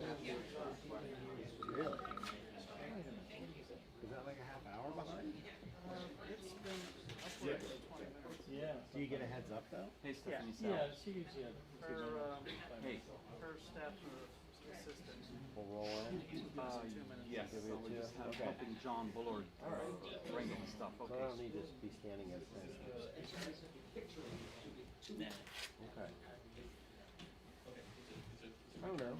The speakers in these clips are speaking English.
Really? Is that like a half hour behind? It's been upwards of 20 minutes. Yeah. Do you get a heads up though? Hey, Yeah. Stephanie. Yeah, Sal. she usually Hey. her staff assistant. We'll roll in. 2 minutes. Yes. Give So you a we're just two. Okay. helping John Bullard wrangle the stuff. So I Okay. don't need to be standing as thing. Okay. Oh no.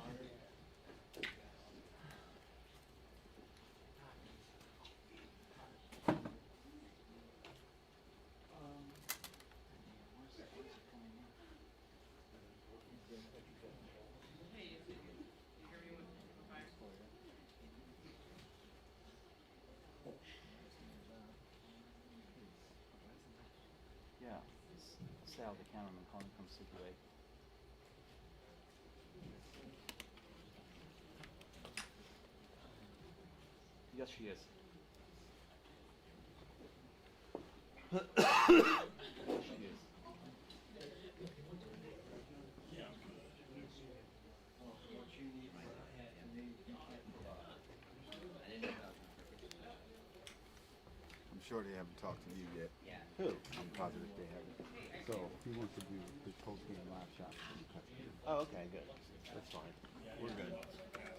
Yeah. Sal, the cameraman, calling from CQA. Yes, she is. Yes, she is. I'm sure they haven't talked to you yet. Who? I'm positive they haven't. So he wants to do the post-game live shot. Oh, okay, good. That's fine. We're good.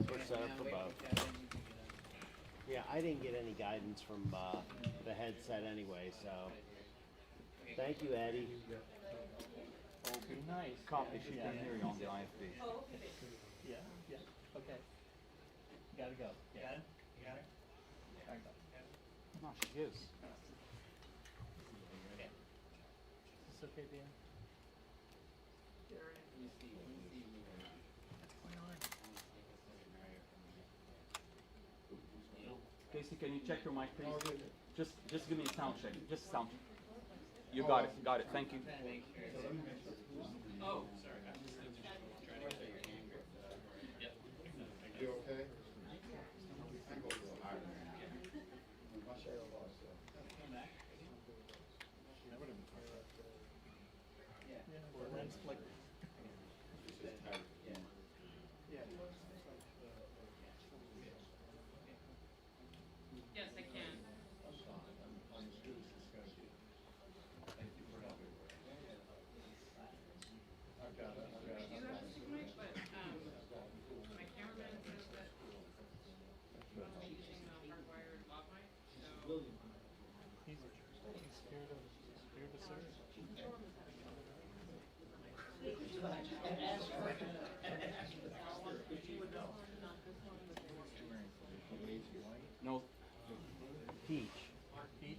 We're set up for both. Yeah, I didn't get any guidance from the headset anyway, so thank you, Eddie. Oh, be nice. Copy. She can hear you on the IFB. Yeah, yeah. Okay. Gotta go. Got it? You got it? Gotta go. No, she is. Is this okay, Dan? Casey, can you check your mic, please? Just give me a sound check. Just a sound check. You got it. Got it. Thank you. Oh, sorry. You okay? Yeah, or lens flicker. Yeah. Yes, I can. I do have a stick mic, but my cameraman says that I'm using the hardwired lav mic, so He's scared of search. No, Peach. Peach?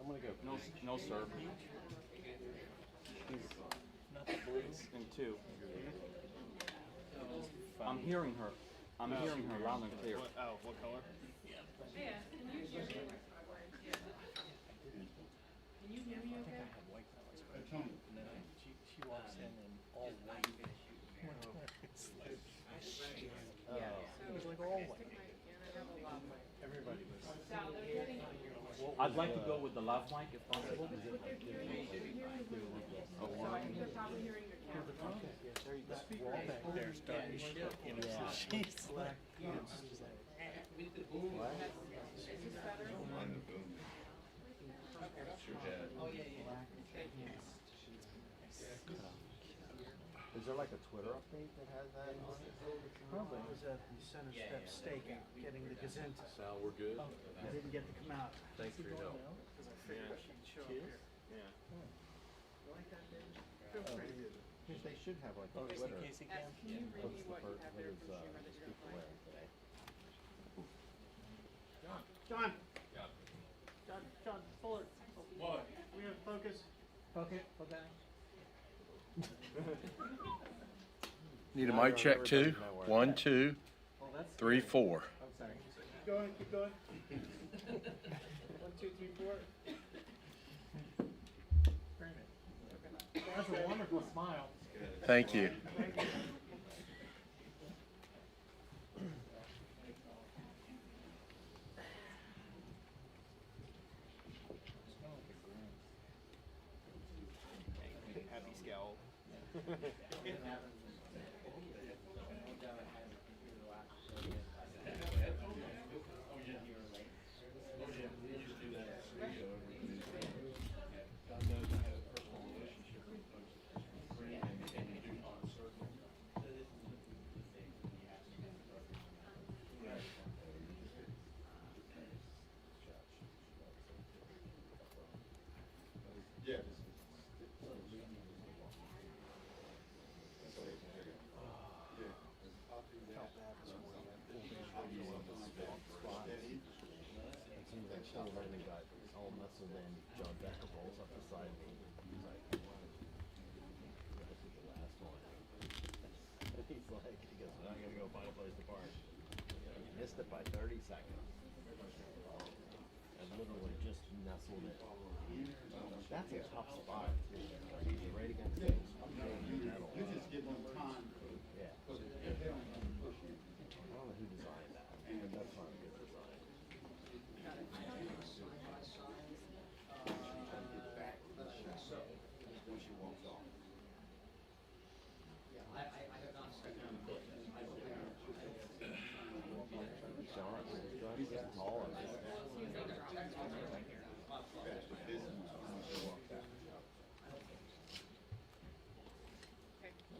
I'm gonna go. no, no, sir. Not the blue. In two. I'm hearing her. I'm hearing her loud and clear. What color? yeah, can you hear me? Yeah. Can you hear me okay? And then she walks in and all white. It's like, Yeah. it was like all white. Stick mic and I have a lav mic. Everybody was. Sal, they're getting I'd like to go with the lav mic if possible. what they're hearing is they're hearing so I think they're probably hearing your camera. The wall back there started to shake, you know, so she's like, she's like, What? Is this better? Is there like a Twitter update that has that on it? probably was at the center step stakeout, getting the Gazenta. Sal, we're good. I didn't get to come out. Thanks for your help. Because I figured she'd show up here. Yeah. You like that, David? Feel free. They should have like a Casey, Twitter. Casey cam? Can you read me What's the what you have there his from Schumer that you're speaker gonna wearing today? John! John, Fuller. What? We have focus. Okay, okay. Need a mic check too? 1, 2, Oh, that's. 3, 4. I'm sorry. Keep going, keep going. 1, 2, 3, 4. Very good. That's a wonderful smile. Thank you. Happy scalp. pulled in and got all nestled in. John Becker rolls up beside me. He's like, "I think the last one." And he's like, he goes, "I gotta go find a place to park." He missed it by 30 seconds. I literally just nestled it. That's a tough spot too. You're right against the metal. You just give them time. Yeah. I don't know who designed that, but that's not a good design. John gets taller.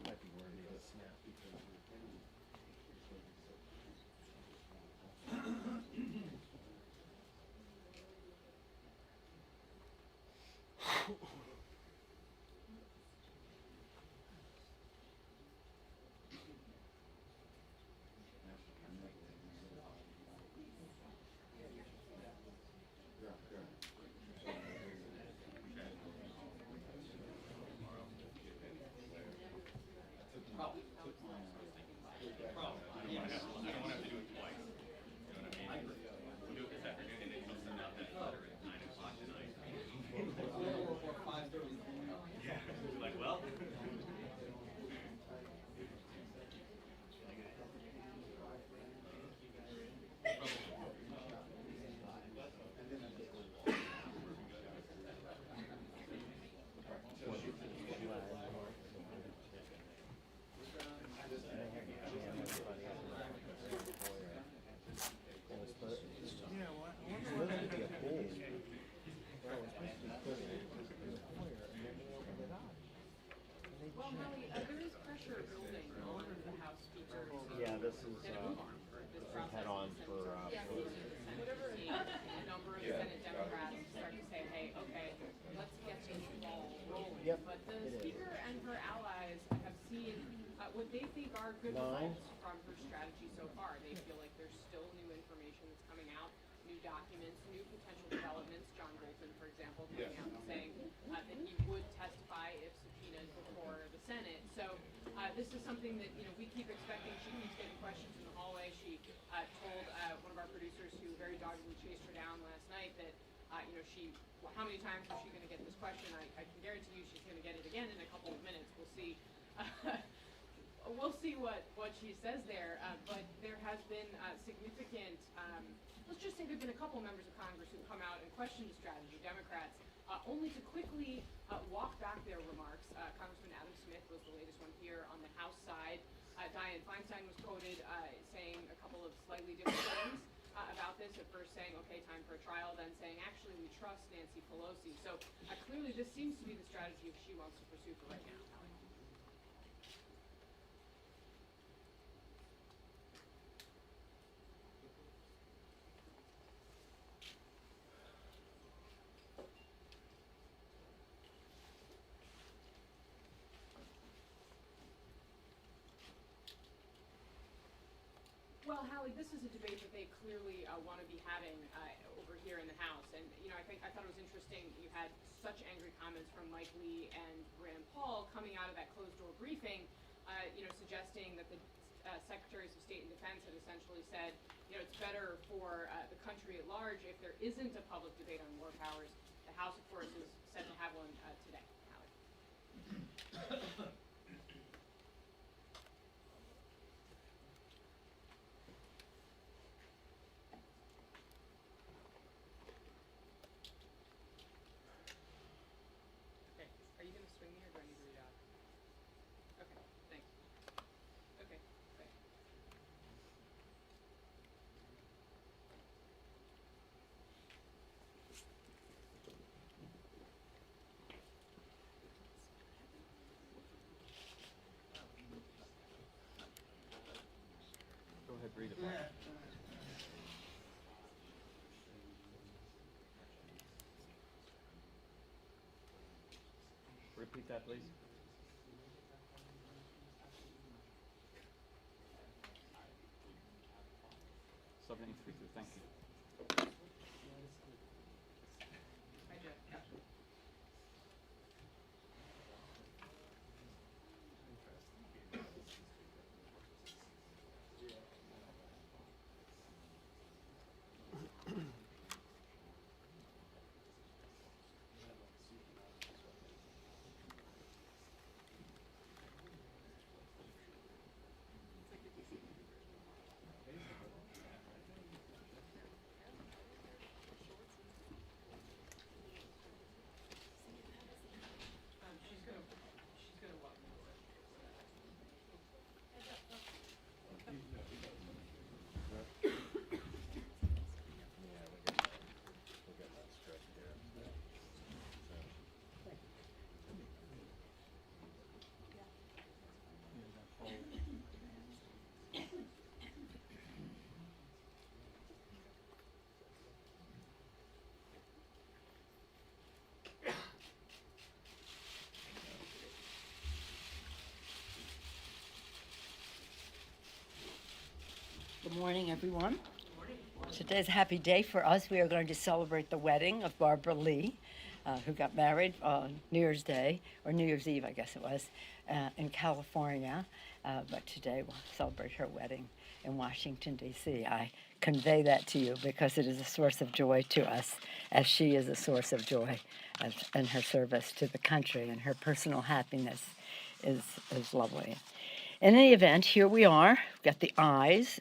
Might be worthy of a snap because Well, Molly, there is pressure building on the House Speaker to yeah, this is move on for this process. head on for Pelosi. Whatever a number of Senate Democrats start to say, hey, okay, let's get this ball rolling. Yep, But the it is. Speaker and her allies have seen what they think are good Nine. results from her strategy so far. They feel like there's still new information that's coming out, new documents, new potential developments. John Bolton, for example, coming out and saying that he would testify if subpoenaed before the Senate. So this is something that we keep expecting. She keeps getting questions in the hallway. She told one of our producers who very doggedly chased her down last night that how many times is she going to get this question? I can guarantee you she's going to get it again in a couple of minutes. We'll see. We'll see what she says there. But there has been significant. Let's just say there've been a couple members of Congress who've come out and questioned the strategy. Democrats, only to quickly walk back their remarks. Congressman Adam Smith was the latest one here on the House side. Dianne Feinstein was quoted saying a couple of slightly different things about this. At first saying, okay, time for a trial, then saying, actually, we trust Nancy Pelosi. So clearly this seems to be the strategy she wants to pursue for right now. Well, Hallie, this is a debate that they clearly want to be having over here in the House, and I thought it was interesting. You had such angry comments from Mike Lee and Rand Paul coming out of that closed-door briefing, suggesting that the Secretaries of State and Defense had essentially said, it's better for the country at large if there isn't a public debate on war powers. The House, of course, is set to have one today. Hallie. Are you going to swing me or do I need to read out? Okay, thanks. Okay, thanks. Go ahead, read it. Mark. Repeat that, please. Subject 3-2, thank you. Hi, Jeff. Gotcha. She's gonna welcome you. Good morning, everyone. Today's a happy day for us. We are going to celebrate the wedding of Barbara Lee, who got married on New Year's Day, or New Year's Eve, I guess it was, in California. But today we'll celebrate her wedding in Washington, D.C. I convey that to you because it is a source of joy to us, as she is a source of joy in her service to the country, and her personal happiness is lovely. In any event, here we are. We've got the ayes.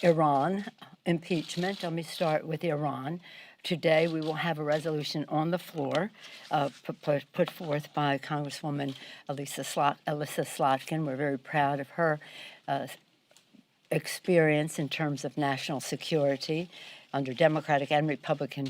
Iran, impeachment. Let me start with Iran. Today we will have a resolution on the floor put forth by Congresswoman Elissa Slotkin. We're very proud of her experience in terms of national security under Democratic and Republican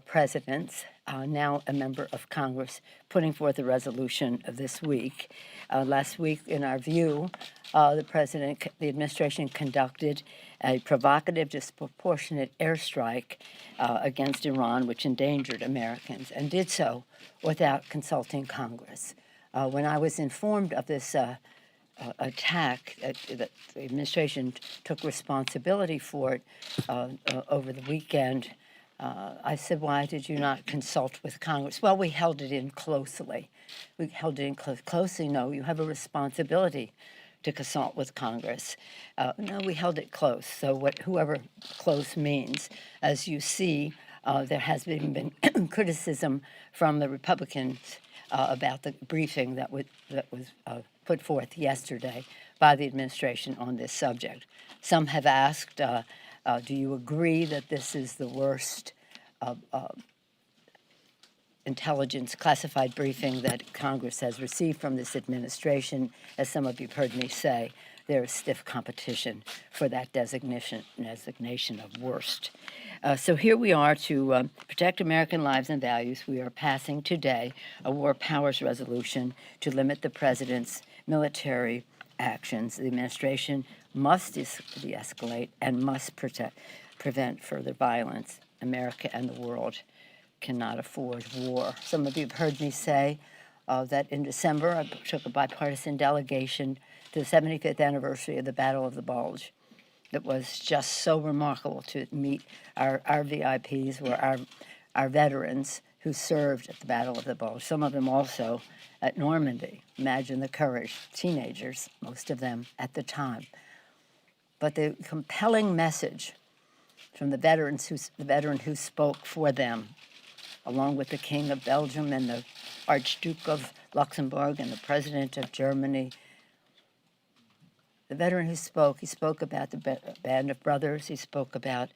presidents, now a member of Congress, putting forth a resolution this week. Last week, in our view, the administration conducted a provocative, disproportionate airstrike against Iran, which endangered Americans, and did so without consulting Congress. When I was informed of this attack, the administration took responsibility for it over the weekend. I said, why did you not consult with Congress? Well, we held it in closely. We held it in closely. No, you have a responsibility to consult with Congress. No, we held it close. So whoever close means, as you see, there has been criticism from the Republicans about the briefing that was put forth yesterday by the administration on this subject. Some have asked, do you agree that this is the worst intelligence classified briefing that Congress has received from this administration? As some of you have heard me say, there is stiff competition for that designation of worst. So here we are to protect American lives and values. We are passing today a war powers resolution to limit the president's military actions. The administration must de-escalate and must prevent further violence. America and the world cannot afford war. Some of you have heard me say that in December I took a bipartisan delegation to the 75th anniversary of the Battle of the Bulge. It was just so remarkable to meet our VIPs, were our veterans who served at the Battle of the Bulge, some of them also at Normandy. Imagine the courage, teenagers, most of them at the time. But the compelling message from the veteran who spoke for them, along with the King of Belgium and the Archduke of Luxembourg and the President of Germany. The veteran who spoke, he spoke about the band of brothers, he spoke about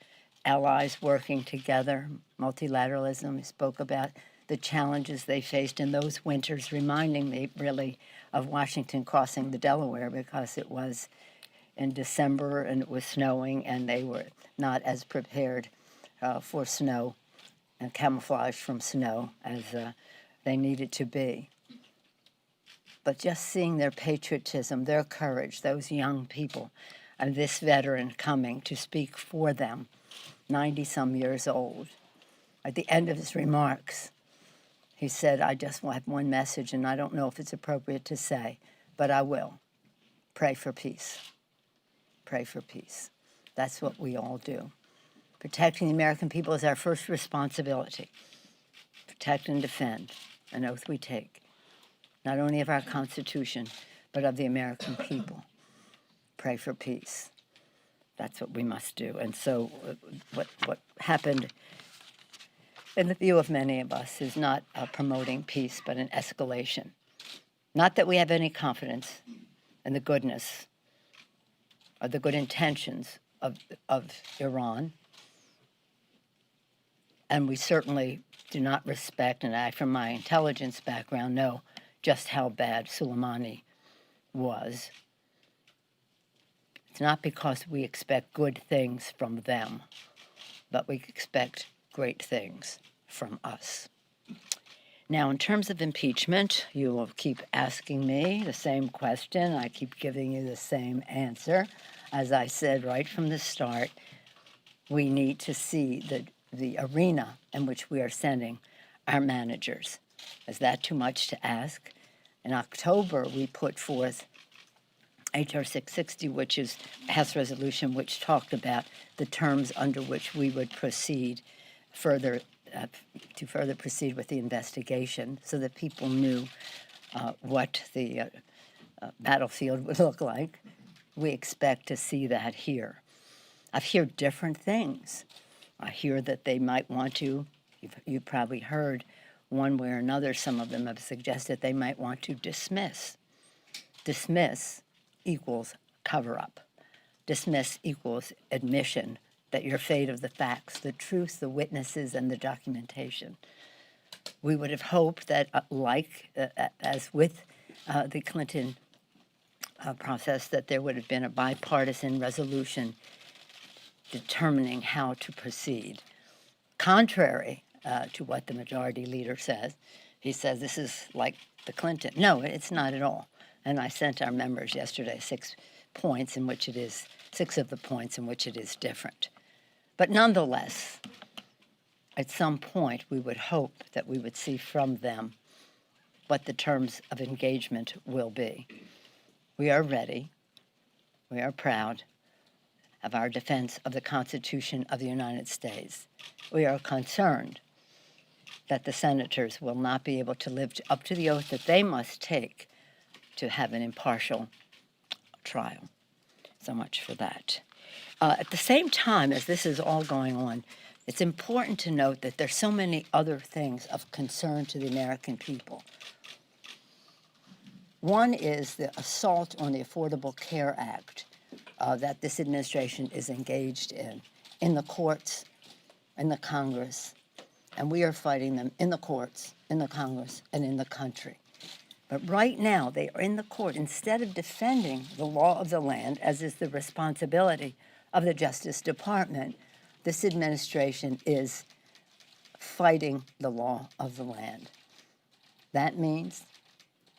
allies working together, multilateralism, he spoke about the challenges they faced in those winters, reminding me really of Washington crossing the Delaware, because it was in December and it was snowing and they were not as prepared for snow and camouflage from snow as they needed to be. But just seeing their patriotism, their courage, those young people, and this veteran coming to speak for them, 90-some years old. At the end of his remarks, he said, I just have one message, and I don't know if it's appropriate to say, but I will. Pray for peace. Pray for peace. That's what we all do. Protecting the American people is our first responsibility. Protect and defend, an oath we take, not only of our Constitution, but of the American people. Pray for peace. That's what we must do. And so what happened, in the view of many of us, is not promoting peace, but an escalation. Not that we have any confidence in the goodness or the good intentions of Iran, and we certainly do not respect, and I, from my intelligence background, know just how bad Soleimani was. It's not because we expect good things from them, but we expect great things from us. Now, in terms of impeachment, you will keep asking me the same question. I keep giving you the same answer. As I said right from the start, we need to see the arena in which we are sending our managers. Is that too much to ask? In October, we put forth H.R. 660, which is House resolution, which talked about the terms under which we would proceed further to further proceed with the investigation, so that people knew what the battlefield would look like. We expect to see that here. I've heard different things. I hear that they might want to, you've probably heard one way or another, some of them have suggested they might want to dismiss. Dismiss equals cover-up. Dismiss equals admission that you're afraid of the facts, the truth, the witnesses, and the documentation. We would have hoped that, as with the Clinton process, that there would have been a bipartisan resolution determining how to proceed. Contrary to what the majority leader says, he says this is like the Clinton. No, it's not at all. And I sent our members yesterday 6 points in which it is, 6 of the points in which it is different. But nonetheless, at some point, we would hope that we would see from them what the terms of engagement will be. We are ready. We are proud of our defense of the Constitution of the United States. We are concerned that the senators will not be able to live up to the oath that they must take to have an impartial trial. So much for that. At the same time as this is all going on, it's important to note that there's so many other things of concern to the American people. One is the assault on the Affordable Care Act that this administration is engaged in the courts, in the Congress, and we are fighting them in the courts, in the Congress, and in the country. But right now, they are in the court. Instead of defending the law of the land, as is the responsibility of the Justice Department, this administration is fighting the law of the land. That means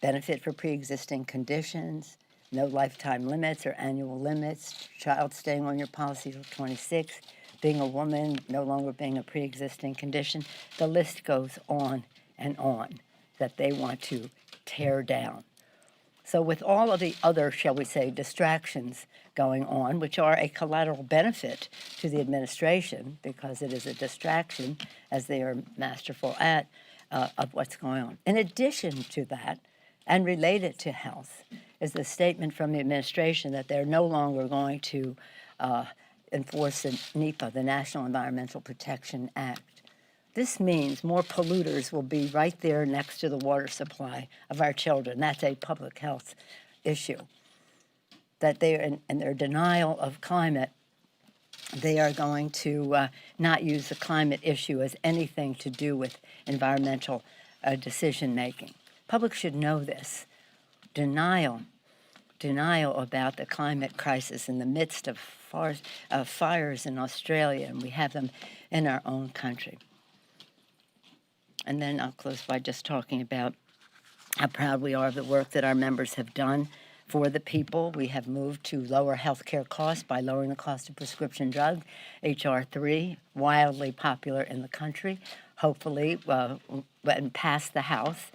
benefit for pre-existing conditions, no lifetime limits or annual limits, child staying on your policy till 26, being a woman no longer being a pre-existing condition. The list goes on and on that they want to tear down. So with all of the other, shall we say, distractions going on, which are a collateral benefit to the administration because it is a distraction, as they are masterful at, of what's going on. In addition to that, and related to health, is the statement from the administration that they're no longer going to enforce the NEPA, the National Environmental Protection Act. This means more polluters will be right there next to the water supply of our children. That's a public health issue. That they, in their denial of climate, they are going to not use the climate issue as anything to do with environmental decision-making. Public should know this. Denial about the climate crisis in the midst of fires in Australia, and we have them in our own country. And then I'll close by just talking about how proud we are of the work that our members have done for the people. We have moved to lower health care costs by lowering the cost of prescription drugs. H.R. 3, wildly popular in the country, hopefully went past the House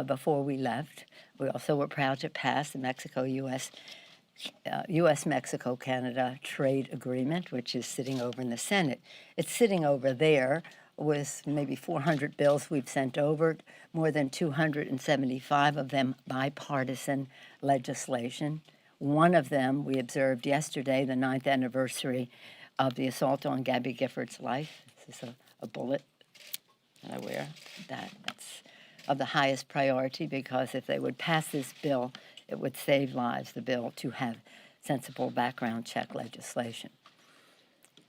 before we left. We also were proud to pass the Mexico-U.S. U.S. Mexico-Canada trade agreement, which is sitting over in the Senate. It's sitting over there with maybe 400 bills we've sent over, more than 275 of them bipartisan legislation. One of them we observed yesterday, the 9th anniversary of the assault on Gabby Gifford's life. This is a bullet that I wear. That's of the highest priority, because if they would pass this bill, it would save lives, the bill to have sensible background check legislation.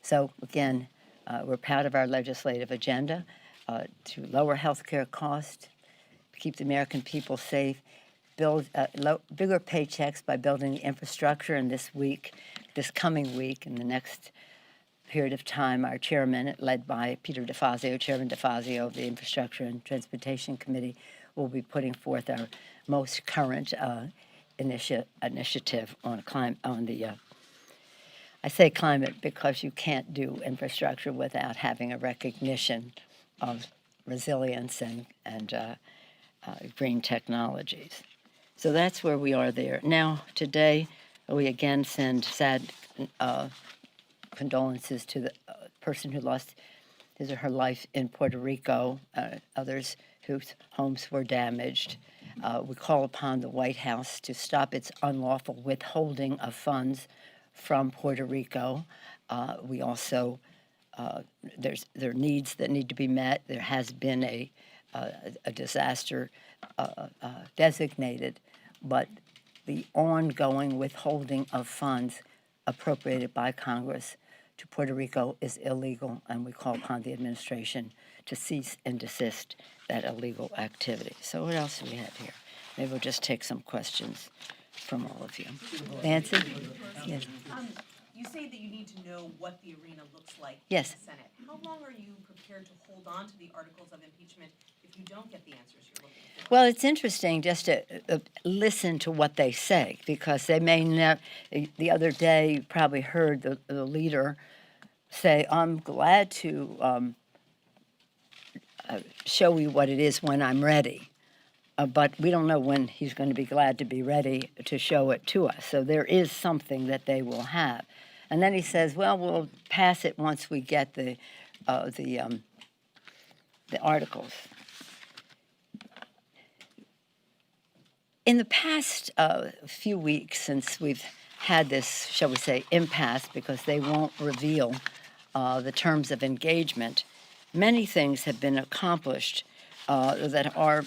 So again, we're proud of our legislative agenda to lower health care costs, keep the American people safe, build bigger paychecks by building the infrastructure. And this coming week, in the next period of time, our chairman, led by Peter DeFazio, Chairman DeFazio of the Infrastructure and Transportation Committee, will be putting forth our most current initiative on I say climate because you can't do infrastructure without having a recognition of resilience and green technologies. So that's where we are there. Now, today, we again send sad condolences to the person who lost his or her life in Puerto Rico, others whose homes were damaged. We call upon the White House to stop its unlawful withholding of funds from Puerto Rico. We also, there are needs that need to be met. There has been a disaster designated, but the ongoing withholding of funds appropriated by Congress to Puerto Rico is illegal, and we call upon the administration to cease and desist that illegal activity. So what else do we have here? Maybe we'll just take some questions from all of you. Nancy? Yes. You say that you need to know what the arena looks like Yes. in the Senate. How long are you prepared to hold on to the articles of impeachment if you don't get the answers you're looking for? Well, it's interesting just to listen to what they say, because they may never. The other day, you probably heard the leader say, "I'm glad to show you what it is when I'm ready." But we don't know when he's going to be glad to be ready to show it to us. So there is something that they will have. And then he says, well, we'll pass it once we get the articles. In the past few weeks, since we've had this, shall we say, impasse, because they won't reveal the terms of engagement, many things have been accomplished that are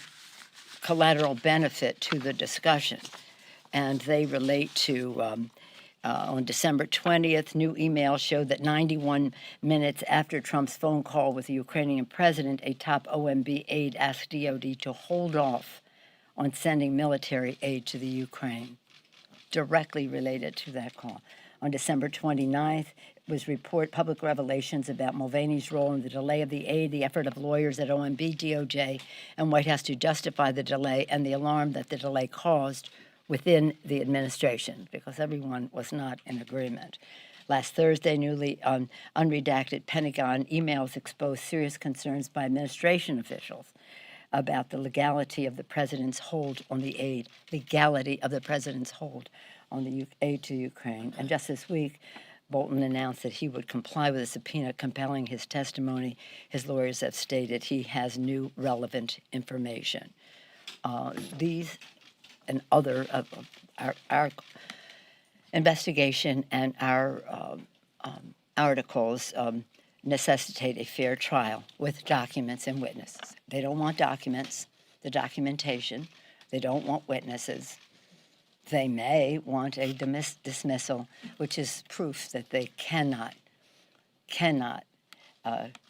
collateral benefit to the discussion. And they relate to, on December 20th, new emails showed that 91 minutes after Trump's phone call with the Ukrainian president, a top OMB aide asked DOD to hold off on sending military aid to the Ukraine, directly related to that call. On December 29th, was public revelations about Mulvaney's role in the delay of the aid, the effort of lawyers at OMB, DOJ, and White House to justify the delay, and the alarm that the delay caused within the administration, because everyone was not in agreement. Last Thursday, newly unredacted Pentagon emails exposed serious concerns by administration officials about the legality of the president's hold on the aid, aid to Ukraine. And just this week, Bolton announced that he would comply with a subpoena compelling his testimony. His lawyers have stated he has new relevant information. These and other of our investigation and our articles necessitate a fair trial with documents and witnesses. They don't want documents, the documentation. They don't want witnesses. They may want a dismissal, which is proof that they cannot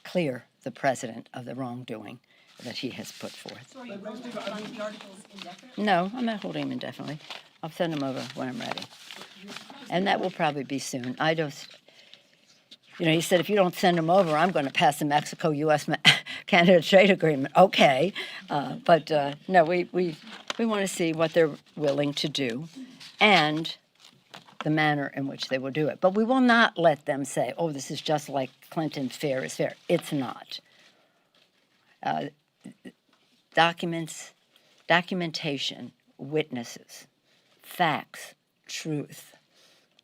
clear the president of the wrongdoing that he has put forth. So are you going to fund the articles indefinitely? No, I'm not holding him indefinitely. I'll send them over when I'm ready. And that will probably be soon. I just, he said, if you don't send them over, I'm going to pass the Mexico-U.S. Canada trade agreement. Okay. But no, we want to see what they're willing to do and the manner in which they will do it. But we will not let them say, oh, this is just like Clinton, fair is fair. It's not. Documentation, witnesses, facts, truth,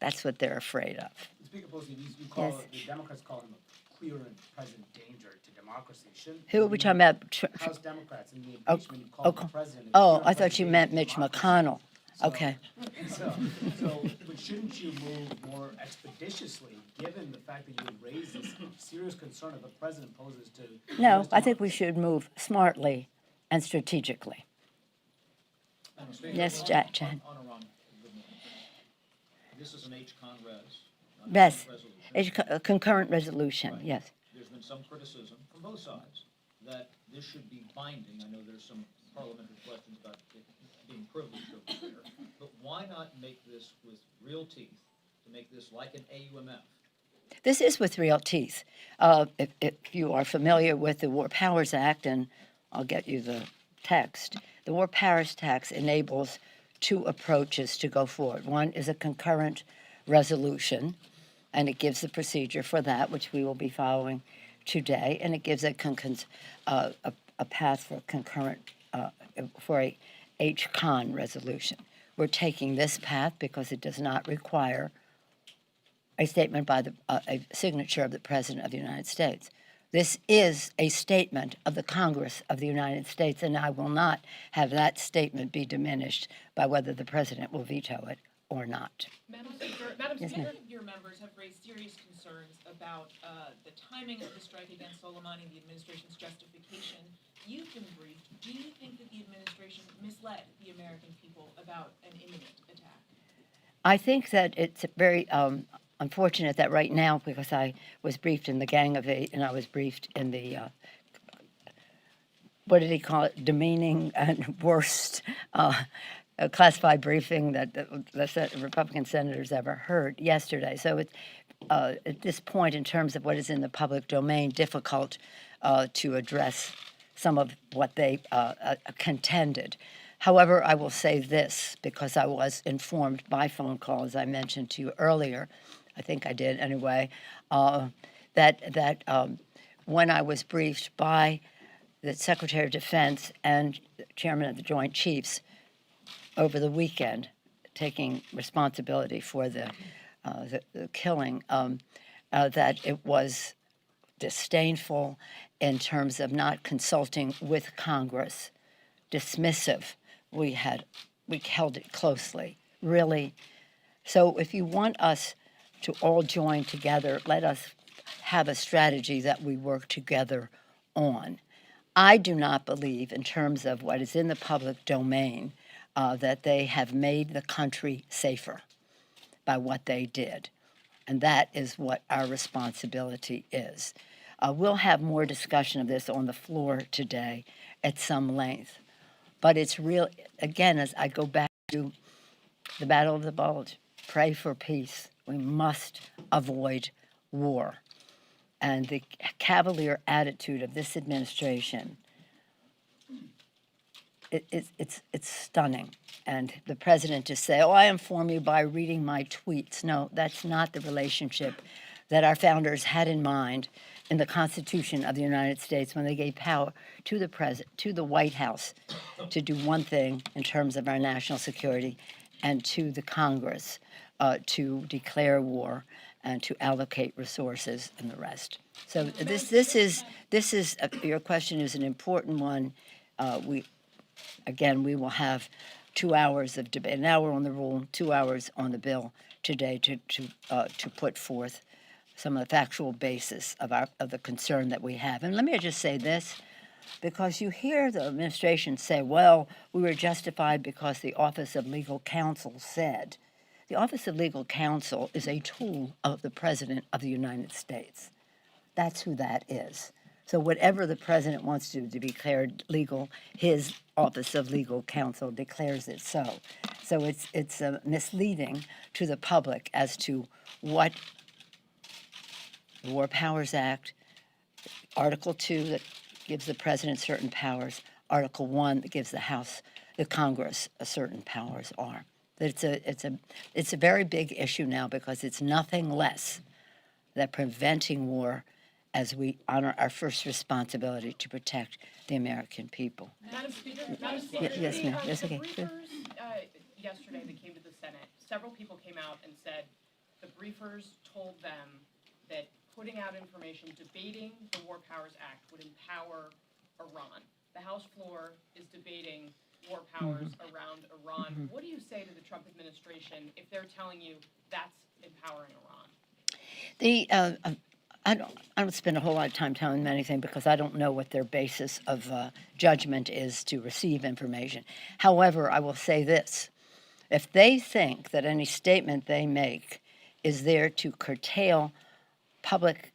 That's what they're afraid of. Speaker Pelosi, you call Yes. the Democrats call him a clear and present danger to democracy. Shouldn't Who are we talking about? House Democrats in the Oh, impeachment? You call the president. a oh, clear I and thought present you danger meant to Mitch democracy. McConnell. So- Okay. But shouldn't you move more expeditiously, given the fact that you raised this serious concern that the president poses to? No, US I think we democracy? should move smartly and strategically. Madam Speaker, Yes, on- Jan. On Iran, good morning. This is an H-Con res. not a Yes, resolution. it's a concurrent resolution, Right. yes. There's been some criticism from both sides that this should be binding. I know there's some parliamentary questions about it being privileged over there. But why not make this with real teeth, to make this like an AUMF? This is with real teeth. If you are familiar with the War Powers Act, and I'll get you the text, the War Powers Act enables two approaches to go forward. One is a concurrent resolution, and it gives the procedure for that, which we will be following today, and it gives a path for concurrent, for a H-Con resolution. We're taking this path because it does not require a statement by a signature of the President of the United States. This is a statement of the Congress of the United States, and I will not have that statement be diminished by whether the President will veto it or not. Madam Yes, Speaker, ma'am. many of your members have raised serious concerns about the timing of the strike against Soleimani, the administration's justification. You've been briefed. Do you think that the administration misled the American people about an imminent attack? I think that it's very unfortunate that right now, because I was briefed in the Gang of Eight, and I was briefed in the, what did he call it, demeaning and worst classified briefing that the Republican senators ever heard yesterday. So it's, at this point, in terms of what is in the public domain, difficult to address some of what they contended. However, I will say this, because I was informed by phone call, as I mentioned to you earlier, I think I did anyway, that when I was briefed by the Secretary of Defense and Chairman of the Joint Chiefs over the weekend, taking responsibility for the killing, that it was disdainful in terms of not consulting with Congress, dismissive. We held it closely, really. So if you want us to all join together, let us have a strategy that we work together on. I do not believe, in terms of what is in the public domain, that they have made the country safer by what they did. And that is what our responsibility is. We'll have more discussion of this on the floor today at some length. But it's real, again, as I go back to the Battle of the Bulge, pray for peace. We must avoid war. And the cavalier attitude of this administration, it's stunning. And the president to say, oh, I inform you by reading my tweets. No, that's not the relationship that our founders had in mind in the Constitution of the United States when they gave power to the president, to the White House, to do one thing in terms of our national security, and to the Congress to declare war and to allocate resources and the rest. So this is your question is an important one. We will have 2 hours of debate. An hour on the rule, 2 hours on the bill today to put forth some of the factual basis of the concern that we have. And let me just say this, because you hear the administration say, well, we were justified because the Office of Legal Counsel said. The Office of Legal Counsel is a tool of the President of the United States. That's who that is. So whatever the President wants to be declared legal, his Office of Legal Counsel declares it so. So it's misleading to the public as to what the War Powers Act, Article 2 that gives the President certain powers, Article 1 that gives the Congress certain powers are. It's a very big issue now because it's nothing less than preventing war as we honor our first responsibility to protect the American people. Madam Speaker, Yes, ma'am. Yes, okay. The briefers yesterday that came to the Senate, several people came out and said the briefers told them that putting out information debating the War Powers Act would empower Iran. The House floor is debating war powers around Iran. What do you say to the Trump administration if they're telling you that's empowering Iran? I don't spend a whole lot of time telling them anything because I don't know what their basis of judgment is to receive information. However, I will say this. If they think that any statement they make is there to curtail public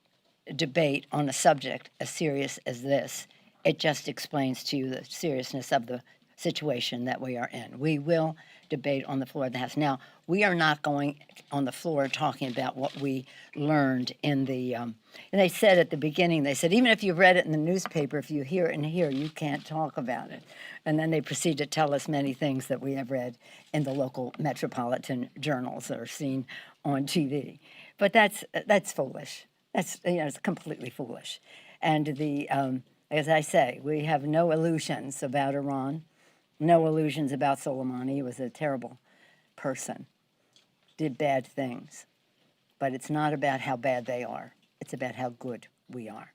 debate on a subject as serious as this, it just explains to you the seriousness of the situation that we are in. We will debate on the floor of the House. Now, we are not going on the floor talking about what we learned in the, and they said at the beginning, they said, even if you've read it in the newspaper, if you hear it in here, you can't talk about it. And then they proceed to tell us many things that we have read in the local metropolitan journals that are seen on TV. But that's foolish. That's, it's completely foolish. And as I say, we have no illusions about Iran, no illusions about Soleimani. He was a terrible person, did bad things. But it's not about how bad they are. It's about how good we are,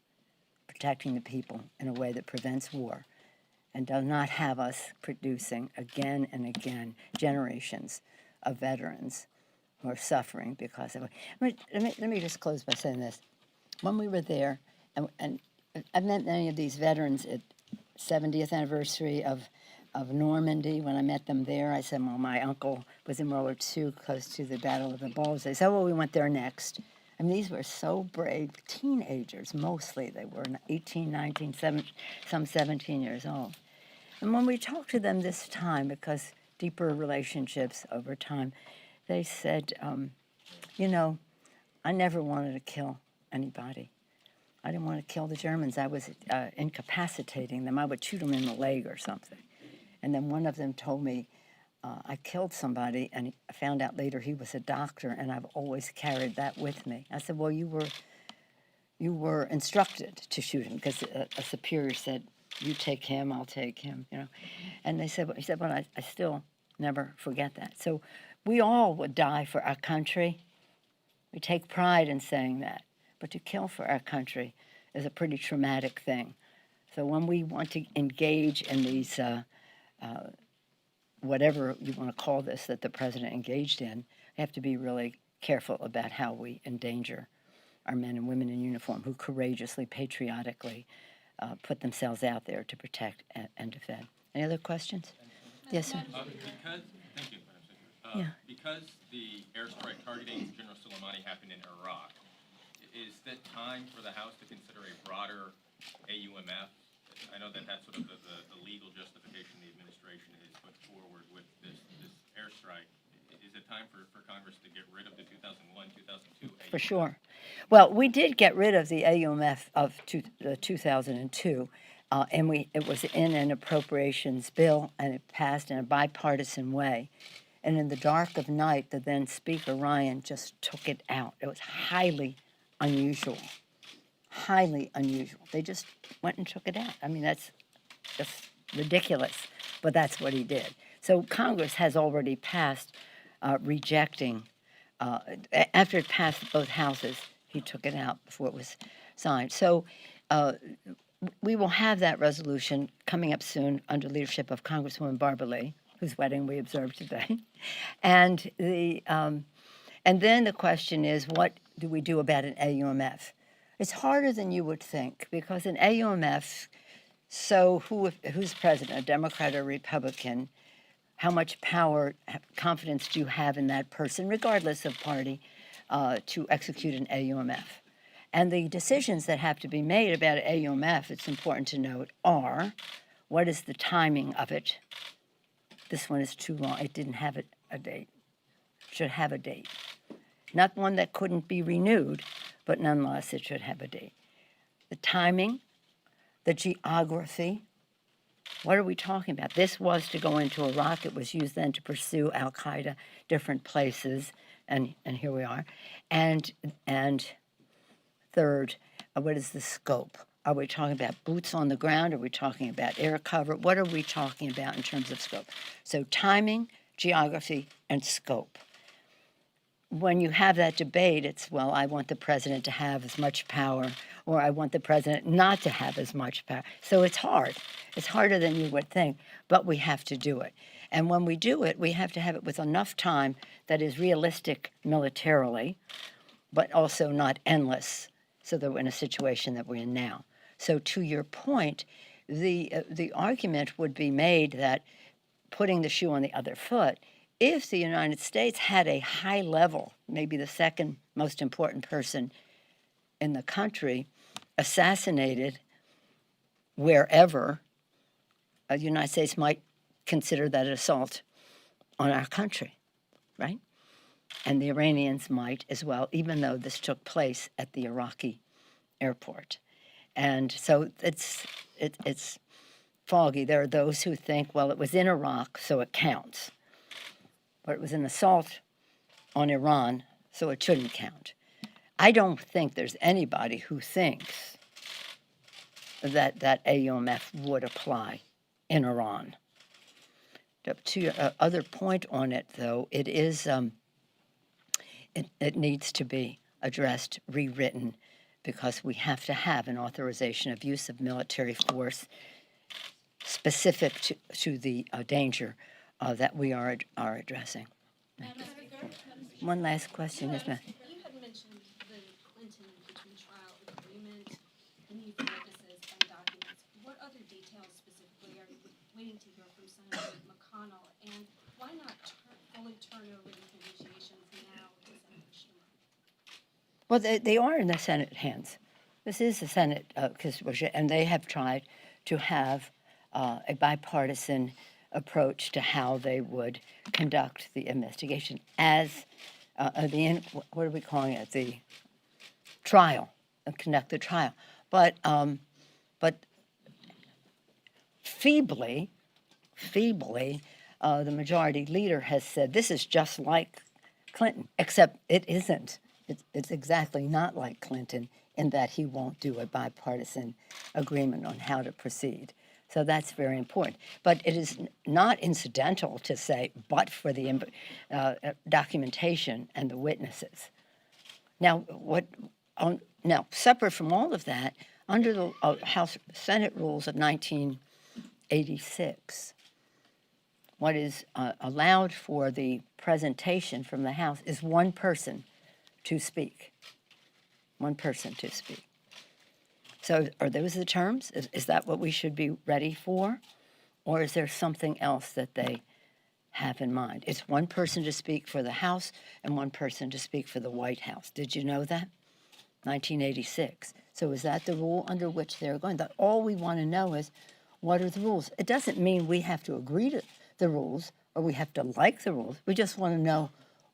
protecting the people in a way that prevents war and does not have us producing again and again generations of veterans who are suffering because of it. Let me just close by saying this. When we were there, and I met many of these veterans at 70th anniversary of Normandy. When I met them there, I said, well, my uncle was in World War II, close to the Battle of the Bulge. They said, well, we went there next. I mean, these were so brave teenagers, mostly. They were 18, 19, some 17 years old. And when we talked to them this time, because deeper relationships over time, they said, I never wanted to kill anybody. I didn't want to kill the Germans. I was incapacitating them. I would shoot them in the leg or something. And then one of them told me, I killed somebody, and I found out later he was a doctor, and I've always carried that with me. I said, well, you were instructed to shoot him, because a superior said, you take him, I'll take him, And he said, well, I still never forget that. So we all would die for our country. We take pride in saying that. But to kill for our country is a pretty traumatic thing. So when we want to engage in these, whatever you want to call this that the president engaged in, we have to be really careful about how we endanger our men and women in uniform who courageously, patriotically put themselves out there to protect and defend. Any other questions? Yes, sir. Thank you, Madam Speaker. Because the airstrike targeting General Soleimani happened in Iraq, is it time for the House to consider a broader AUMF? I know that that's sort of the legal justification the administration has put forward with this airstrike. Is it time for Congress to get rid of the 2001, 2002 AUMF? For sure. Well, we did get rid of the AUMF of 2002, and it was in an appropriations bill, and it passed in a bipartisan way. And in the dark of night, the then Speaker Ryan just took it out. It was highly unusual. Highly unusual. They just went and took it out. I mean, that's just ridiculous, but that's what he did. So Congress has already passed rejecting, after it passed both houses, he took it out before it was signed. So we will have that resolution coming up soon under leadership of Congresswoman Barbara Lee, whose wedding we observed today. And then the question is, what do we do about an AUMF? It's harder than you would think, because an AUMF, so who's president, a Democrat or Republican, how much power, confidence do you have in that person, regardless of party, to execute an AUMF? And the decisions that have to be made about an AUMF, it's important to note, are what is the timing of it? This one is too long. It didn't have a date. Should have a date. Not one that couldn't be renewed, but nonetheless it should have a date. The timing, the geography, what are we talking about? This was to go into Iraq. It was used then to pursue al-Qaeda, different places, and here we are. And third, what is the scope? Are we talking about boots on the ground? Are we talking about air cover? What are we talking about in terms of scope? So timing, geography, and scope. when you have that debate, it's, well, I want the president to have as much power, or I want the president not to have as much power. So it's hard. It's harder than you would think, but we have to do it. And when we do it, we have to have it with enough time that is realistic militarily, but also not endless, so that we're in a situation that we're in now. So to your point, the argument would be made that putting the shoe on the other foot, if the United States had a high level, maybe the second most important person in the country, assassinated wherever, the United States might consider that an assault on our country, right? And the Iranians might as well, even though this took place at the Iraqi airport. And so it's foggy. There are those who think, well, it was in Iraq, so it counts. But it was an assault on Iran, so it shouldn't count. I don't think there's anybody who thinks that AUMF would apply in Iran. To your other point on it, though, it is it needs to be addressed, rewritten, because we have to have an authorization of use of military force specific to the danger that we are addressing. One last question, yes, ma'am. You had mentioned the Clinton impeachment trial agreement, the new witnesses and documents. What other details specifically are you waiting to hear from Senator McConnell? And why not fully turn over these negotiations now to Senator Schumer? Well, they are in the Senate hands. This is the Senate, and they have tried to have a bipartisan approach to how they would conduct the investigation as what are we calling it? The trial, conduct the trial. But feebly, the majority leader has said this is just like Clinton, except it isn't. It's exactly not like Clinton in that he won't do a bipartisan agreement on how to proceed. So that's very important. But it is not incidental to say, but for the documentation and the witnesses. Now, separate from all of that, under the House Senate rules of 1986, what is allowed for the presentation from the House is one person to speak. One person to speak. So are those the terms? Is that what we should be ready for? Or is there something else that they have in mind? It's one person to speak for the House and one person to speak for the White House. Did you know that? 1986. So is that the rule under which they're going? That all we want to know is, what are the rules? It doesn't mean we have to agree to the rules or we have to like the rules. We just want to know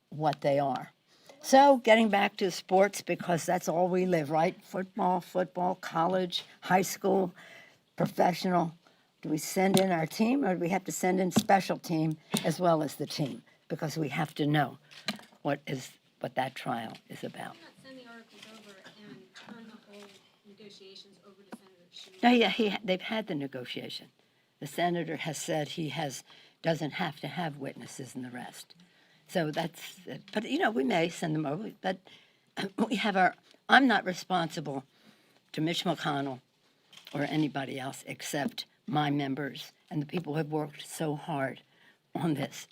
what they are. So getting back to sports, because that's all we live, right? Football, college, high school, professional. Do we send in our team or do we have to send in special team as well as the team? Because we have to know what that trial is about. Why not send the articles over and turn the whole negotiations over to Senator Schumer? No, yeah, they've had the negotiation. The senator has said he doesn't have to have witnesses and the rest. So that's, but we may send them over, but we have I'm not responsible to Mitch McConnell or anybody else except my members and the people who have worked so hard on this.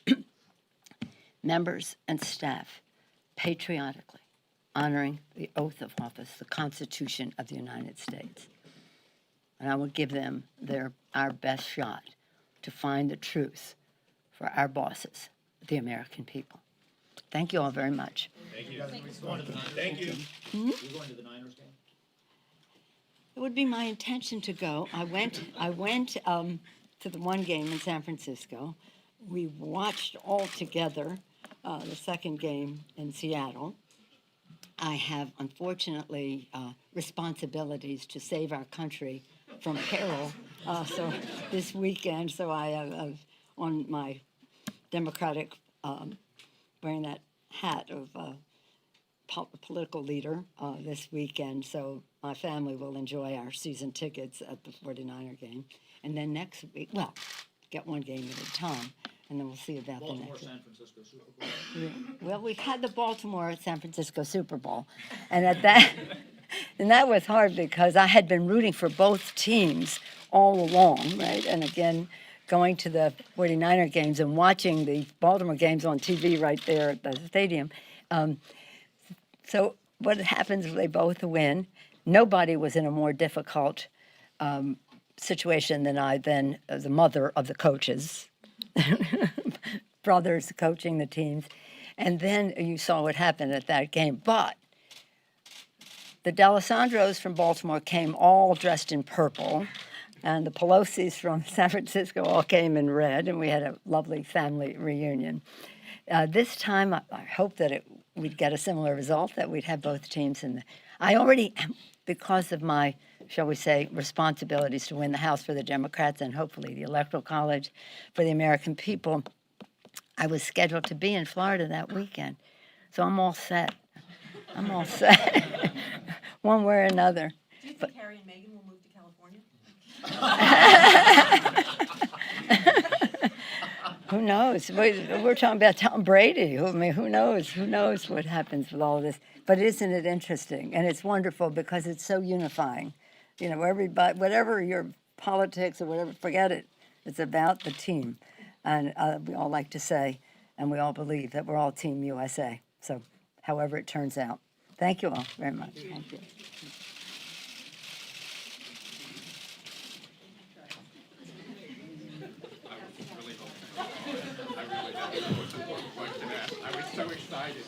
Members and staff, patriotically honoring the oath of office, the Constitution of the United States. And I will give them our best shot to find the truth for our bosses, the American people. Thank you all very much. Thank you. Thank you. Hmm? You're going to the Niners game? It would be my intention to go. I went to the one game in San Francisco. We watched all together the second game in Seattle. I have, unfortunately, responsibilities to save our country from peril. So this weekend, I on my Democratic, wearing that hat of political leader this weekend. So my family will enjoy our season tickets at the 49er game. And then next week, get one game at a time. and then we'll see about the Baltimore, next. San Francisco Super Bowl. Yeah. Well, we had the Baltimore San Francisco Super Bowl, and at that, and that was hard because I had been rooting for both teams all along, right? And again, going to the 49er games and watching the Baltimore games on TV right there at the stadium. So what happens if they both win? Nobody was in a more difficult situation than I, then as a mother of the coaches, brothers coaching the teams. And then you saw what happened at that game. But the D'Alessandros from Baltimore came all dressed in purple, and the Pelosis from San Francisco all came in red, and we had a lovely family reunion. This time, I hope that we'd get a similar result, that we'd have both teams in the. I already, because of my, shall we say, responsibilities to win the House for the Democrats and hopefully the Electoral College for the American people, I was scheduled to be in Florida that weekend. So I'm all set. I'm all set, one way or another. Do you think Harry and Meghan will move to California? Who knows? We're talking about Tom Brady. I mean, who knows? Who knows what happens with all this? But isn't it interesting? And it's wonderful because it's so unifying. You know, everybody, whatever your politics or whatever, forget it. It's about the team. And we all like to say, and we all believe that we're all Team USA. So however it turns out. Thank you all very much. Thank you. I was so excited.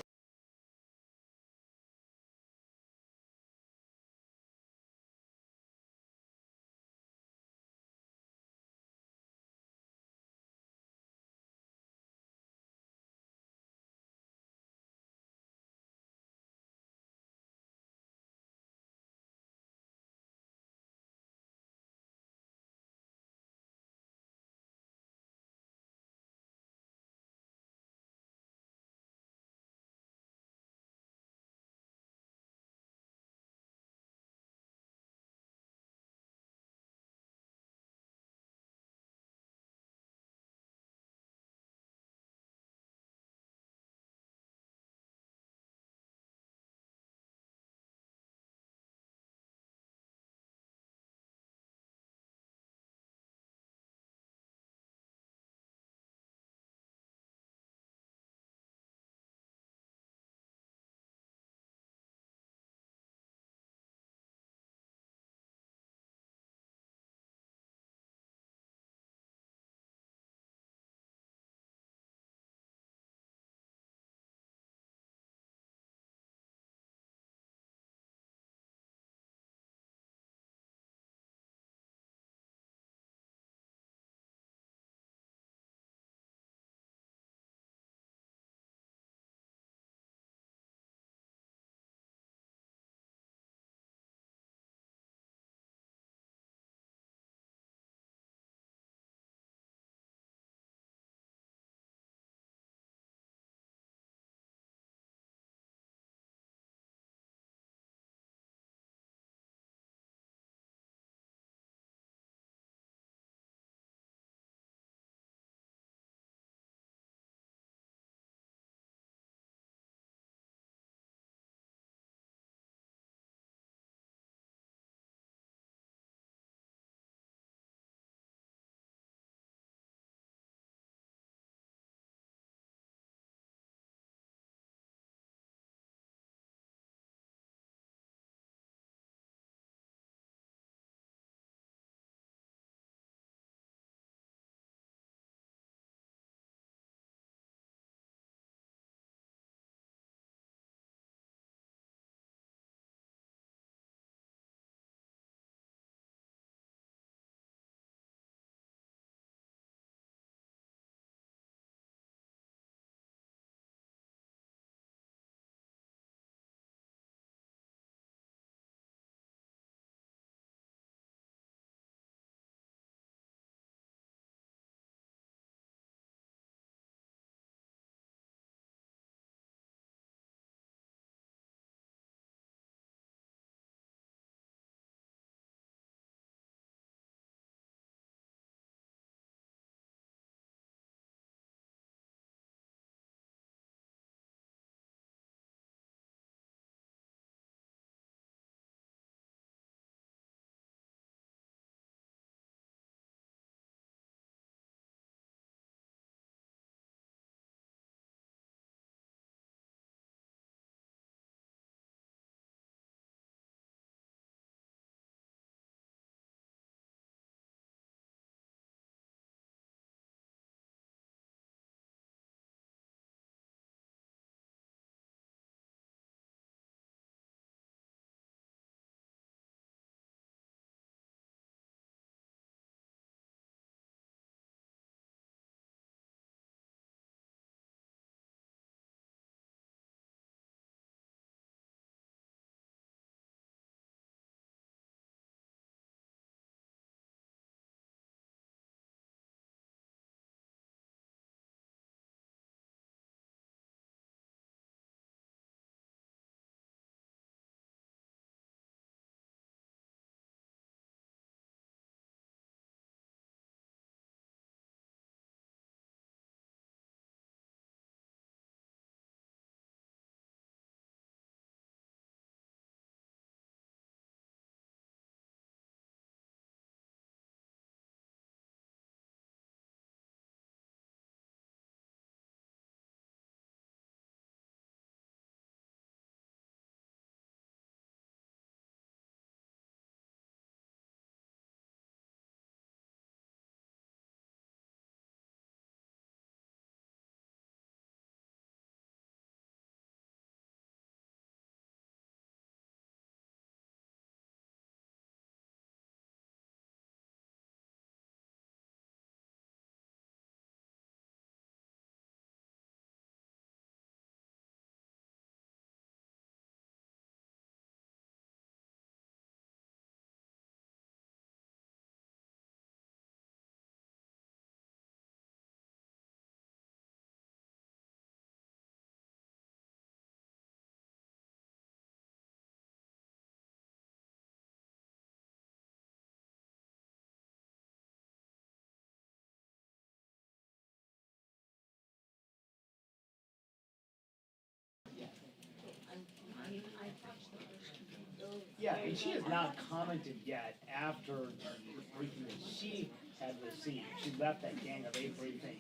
she has not commented yet after the briefing that she had received. She left that Gang of Eight briefing,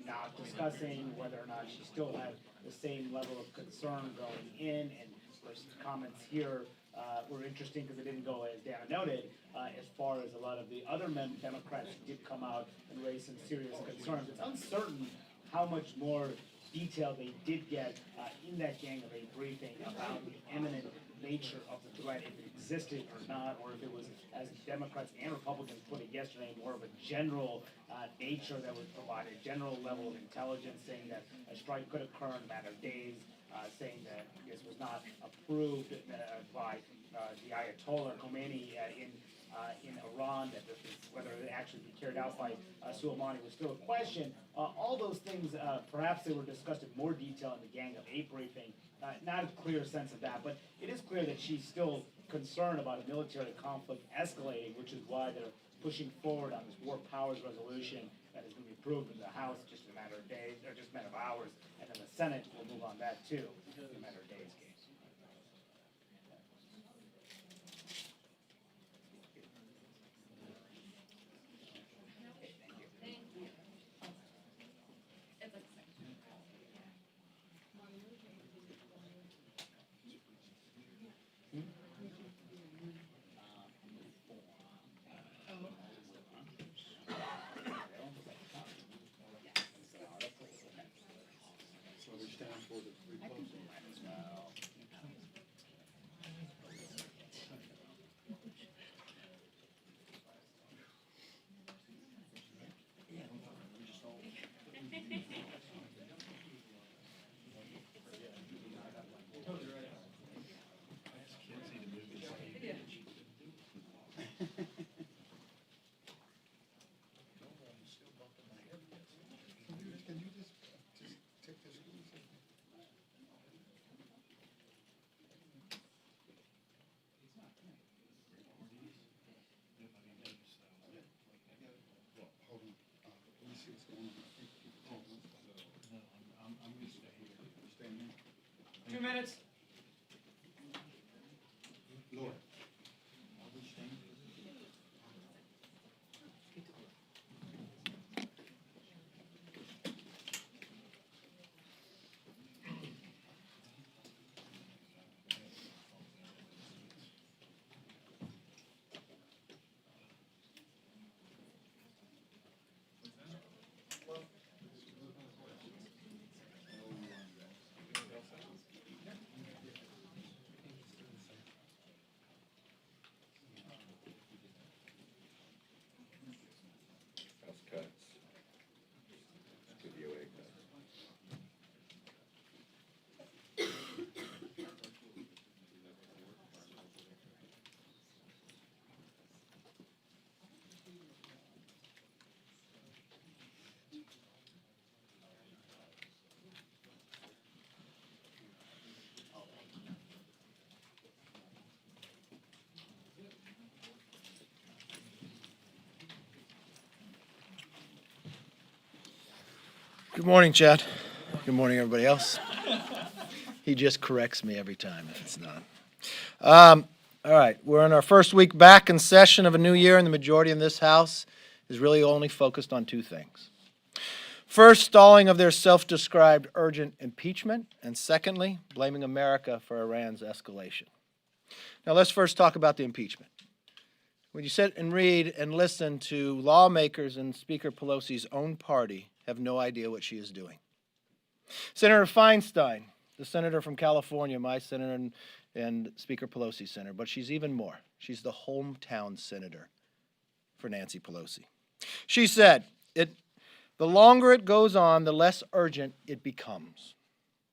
not discussing whether or not she still had the same level of concern going in, and her comments here were interesting because it didn't go, as Dana noted, as far as a lot of the other Democrats did come out and raise some serious concerns. It's uncertain how much more detail they did get in that Gang of Eight briefing about the imminent nature of the threat, if it existed or not, or if it was, as Democrats and Republicans put it yesterday, more of a general nature that was provided, general level of intelligence saying that a strike could occur in a matter of days, saying that this was not approved by the Ayatollah Khomeini in Iran, that this was, whether it actually be carried out by Soleimani was still a question. All those things, perhaps they were discussed in more detail in the Gang of Eight briefing. Not a clear sense of that, but it is clear that she's still concerned about a military conflict escalating, which is why they're pushing forward on this war powers resolution that is going to be approved in the House just in a matter of days, or just a matter of hours, and then the Senate will move on that too in a matter of days. So they stand for the three closing. Can you just take this? Well, hold on. Let me see what's going on. I'm gonna stay here. Stay here. 2 minutes. Lord. House cuts. To DOA cuts. Good morning, Chad. Good morning, everybody else. He just corrects me every time if it's not. All right, we're in our first week back in session of a new year, and the majority in this House is really only focused on two things. First, stalling of their self-described urgent impeachment, and secondly, blaming America for Iran's escalation. Now, let's first talk about the impeachment. When you sit and read and listen to lawmakers in Speaker Pelosi's own party, have no idea what she is doing. Senator Feinstein, the senator from California, my senator and Speaker Pelosi's senator, but she's even more. She's the hometown senator for Nancy Pelosi. She said, the longer it goes on, the less urgent it becomes.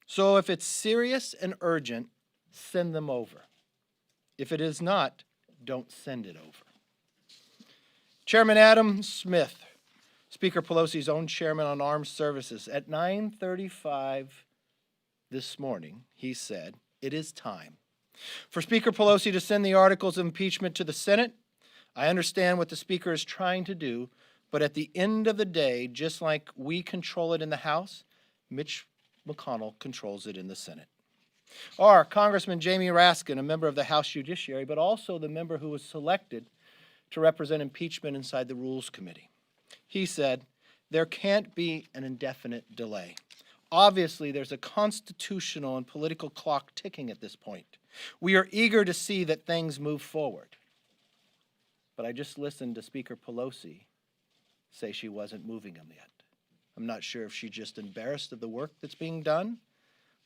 So if it's serious and urgent, send them over. If it is not, don't send it over. Chairman Adam Smith, Speaker Pelosi's own chairman on armed services, at 9:35 this morning, he said, it is time for Speaker Pelosi to send the articles of impeachment to the Senate. I understand what the Speaker is trying to do, but at the end of the day, just like we control it in the House, Mitch McConnell controls it in the Senate. Or Congressman Jamie Raskin, a member of the House Judiciary, but also the member who was selected to represent impeachment inside the Rules Committee. He said, there can't be an indefinite delay. Obviously, there's a constitutional and political clock ticking at this point. We are eager to see that things move forward. But I just listened to Speaker Pelosi say she wasn't moving them yet. I'm not sure if she's just embarrassed of the work that's being done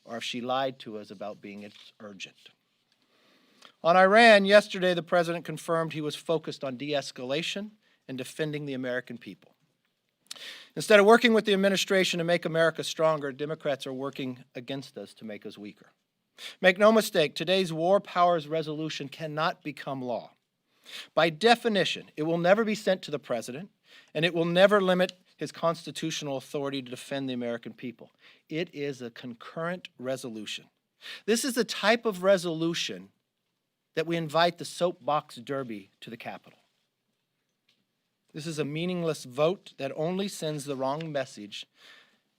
or if she lied to us about being it's urgent. On Iran, yesterday the president confirmed he was focused on de-escalation and defending the American people. Instead of working with the administration to make America stronger, Democrats are working against us to make us weaker. Make no mistake, today's war powers resolution cannot become law. By definition, it will never be sent to the president, and it will never limit his constitutional authority to defend the American people. It is a concurrent resolution. This is the type of resolution that we invite the soapbox derby to the Capitol. This is a meaningless vote that only sends the wrong message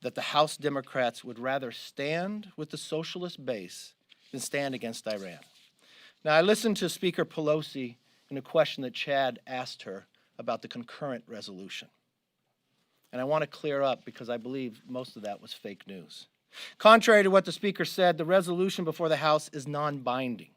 that the House Democrats would rather stand with the socialist base than stand against Iran. Now, I listened to Speaker Pelosi in a question that Chad asked her about the concurrent resolution. And I want to clear up because I believe most of that was fake news. Contrary to what the Speaker said, the resolution before the House is non-binding.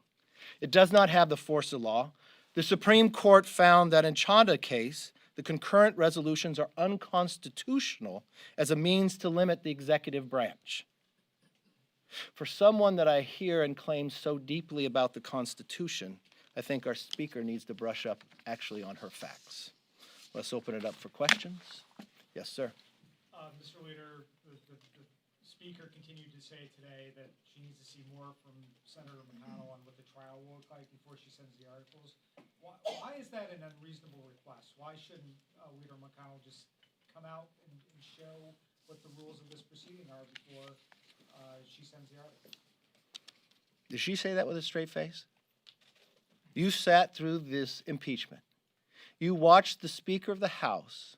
It does not have the force of law. The Supreme Court found that in Chanda case, the concurrent resolutions are unconstitutional as a means to limit the executive branch. For someone that I hear and claim so deeply about the Constitution, I think our speaker needs to brush up actually on her facts. Let's open it up for questions. Yes, sir. Mr. Leader, the speaker continued to say today that she needs to see more from Senator McConnell on what the trial will look like before she sends the articles. Why is that an unreasonable request? Why shouldn't Leader McConnell just come out and show what the rules of this proceeding are before she sends the articles? Did she say that with a straight face? You sat through this impeachment. You watched the Speaker of the House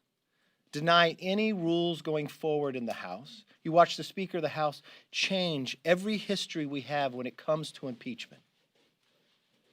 deny any rules going forward in the House. You watched the Speaker of the House change every history we have when it comes to impeachment.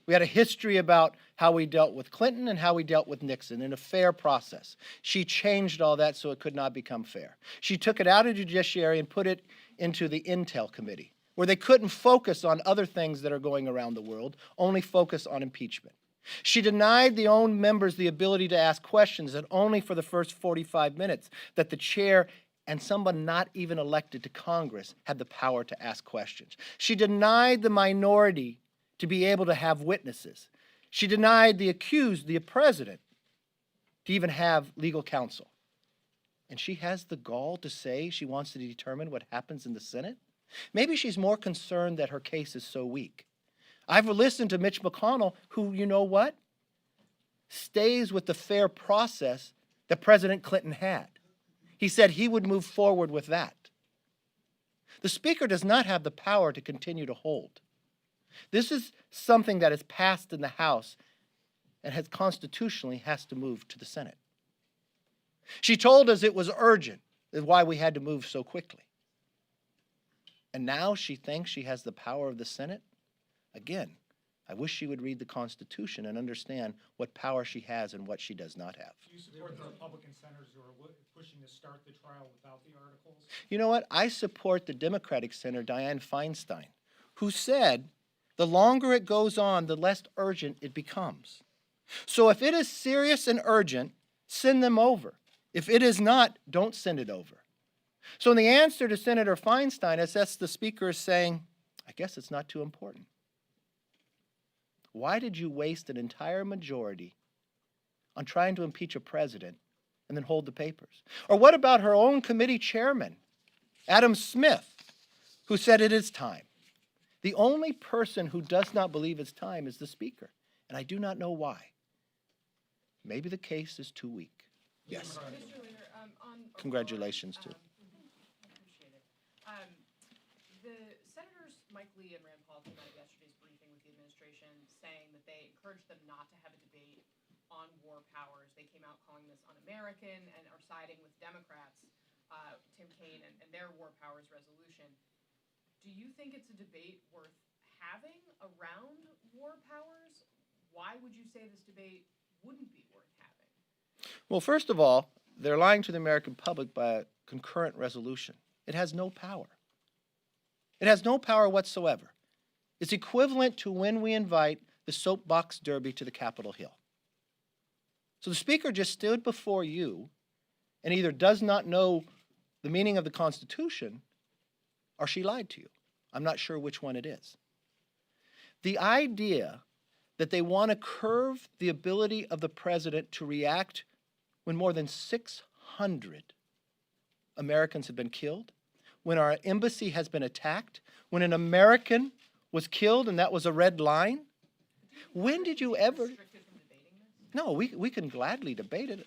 We had a history about how we dealt with Clinton and how we dealt with Nixon in a fair process. She changed all that so it could not become fair. She took it out of the judiciary and put it into the Intel Committee, where they couldn't focus on other things that are going around the world, only focus on impeachment. She denied the own members the ability to ask questions, and only for the first 45 minutes that the chair and someone not even elected to Congress had the power to ask questions. She denied the minority to be able to have witnesses. She denied the accused, the president, to even have legal counsel. And she has the gall to say she wants to determine what happens in the Senate? Maybe she's more concerned that her case is so weak. I've listened to Mitch McConnell, who, you know what, stays with the fair process that President Clinton had. He said he would move forward with that. The Speaker does not have the power to continue to hold. This is something that is passed in the House and has constitutionally has to move to the Senate. She told us it was urgent, is why we had to move so quickly. And now she thinks she has the power of the Senate? Again, I wish she would read the Constitution and understand what power she has and what she does not have. Do you support the Republican senators who are pushing to start the trial without the articles? You know what? I support the Democratic Senator Dianne Feinstein, who said the longer it goes on, the less urgent it becomes. So if it is serious and urgent, send them over. If it is not, don't send it over. So in the answer to Senator Feinstein, I guess the Speaker is saying, I guess it's not too important. Why did you waste an entire majority on trying to impeach a president and then hold the papers? Or what about her own committee chairman, Adam Smith, who said it is time? The only person who does not believe it's time is the Speaker, and I do not know why. Maybe the case is too weak. Yes. Mr. Leader, Congratulations, too. Appreciate it. The Senators Mike Lee and Rand Paul came out of yesterday's briefing with the administration saying that they encouraged them not to have a debate on war powers. They came out calling this un-American and are siding with Democrats, Tim Kaine, and their war powers resolution. do you think it's a debate worth having around war powers? Why would you say this debate wouldn't be worth having? Well, first of all, they're lying to the American public by a concurrent resolution. It has no power. It has no power whatsoever. It's equivalent to when we invite the soapbox derby to the Capitol Hill. So the Speaker just stood before you and either does not know the meaning of the Constitution or she lied to you. I'm not sure which one it is. The idea that they want to curve the ability of the president to react when more than 600 Americans have been killed, when our embassy has been attacked, when an American was killed and that was a red line. When did you ever? No, we can gladly debate it.